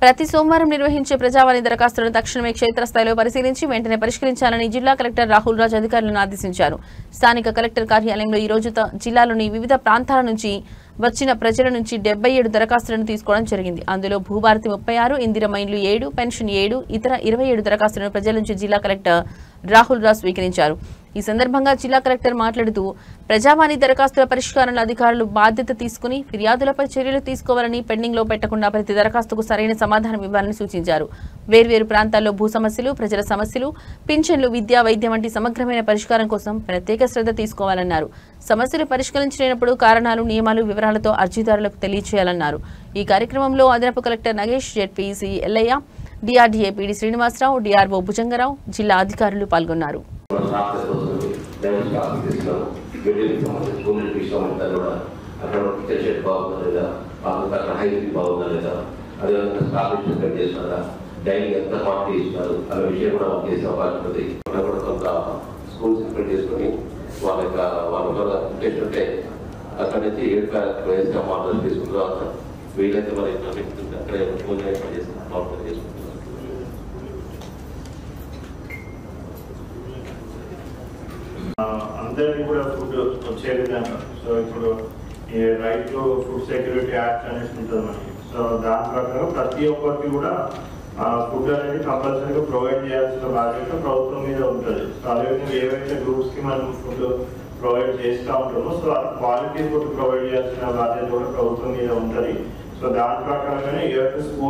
ప్రతి సోమవారం నిర్వహించే ప్రజావాణి దరఖాస్తులను తక్షణమే క్షేత్రస్థాయిలో పరిశీలించి వెంటనే పరిష్కరించాలని జిల్లా కలెక్టర్ రాహుల్ రాజ్ అధికారులను ఆదేశించారు. స్థానిక కలెక్టర్ కార్యాలయంలో ఈ రోజు జిల్లాలోని వివిధ ప్రాంతాల నుంచి వచ్చిన ప్రజల నుంచి 77 దరఖాస్తులను తీసుకోవడం జరిగింది. అందులో భూభారతి 36, ఇందిరమ్మ ఇండ్లు 7, పెన్షన్ 7, ఇతర 27 దరఖాస్తులను ప్రజల నుంచి జిల్లా కలెక్టర్ రాహుల్ రాజ్ స్వీకరించారు. ఈ సందర్భంగా జిల్లా కలెక్టర్ మాట్లాడుతూ ప్రజావాణి దరఖాస్తుల పరిష్కారంలో అధికారులు బాధ్యత తీసుకుని ఫిర్యాదులపై చర్యలు తీసుకోవాలని, పెండింగ్ లో పెట్టకుండా ప్రతి దరఖాస్తుకు సరైన సమాధానం ఇవ్వాలని సూచించారు. వేర్వేరు ప్రాంతాల్లో భూ సమస్యలు, ప్రజల సమస్యలు, పింఛన్లు, విద్యా, వైద్యం వంటి సమగ్రమైన పరిష్కారం కోసం ప్రత్యేక శ్రద్ధ తీసుకోవాలన్నారు. సమస్యలు పరిష్కరించినప్పుడు కారణాలు, నియమాలు వివరాలతో అర్జీదారులకు తెలియజేయాలన్నారు. ఈ కార్యక్రమంలో అదనపు collector Nagesh, ZPC Ellaiah, DRDA PD Srinivasarao, DRO Bhujangarao, జిల్లా అధికారులు పాల్గొన్నారు. డైలీ ఎంత క్వాంటిటీ ఇస్తున్నారు అనే విషయం కూడా మాకు చేసే అవకాశం ఉంది. కూడా కొంత స్కూల్స్ ఇంప్లిమెంట్ చేసుకుని వాళ్ళ ఇంట్రెస్ట్ ఉంటే అక్కడి నుంచి 7 వయసుగా మాటలు తీసుకున్న తర్వాత వీళ్ళైతే మరి అక్కడే చేసుకుంటున్నారు. అందరికీ కూడా ఫుడ్ వచ్చే విధంగా సో ఇప్పుడు ఈ right to food security act అనేసి ఉంటుంది మనకి. సో దాని ప్రకారం ప్రతి ఒక్కరికి కూడా ఫుడ్ అనేది కంపల్సరీగా ప్రొవైడ్ చేయాల్సిన బాధ్యత ప్రభుత్వం మీద ఉంటుంది. సో అదేవిధంగా ఏవైతే గ్రూప్స్ కి మనం ఫుడ్ ప్రొవైడ్ చేస్తూ ఉంటామో సో క్వాలిటీ ఫుడ్ ప్రొవైడ్ చేయాల్సిన బాధ్యత కూడా ప్రభుత్వం మీద ఉంటుంది. సో దాని ప్రకారంగానే స్కూల్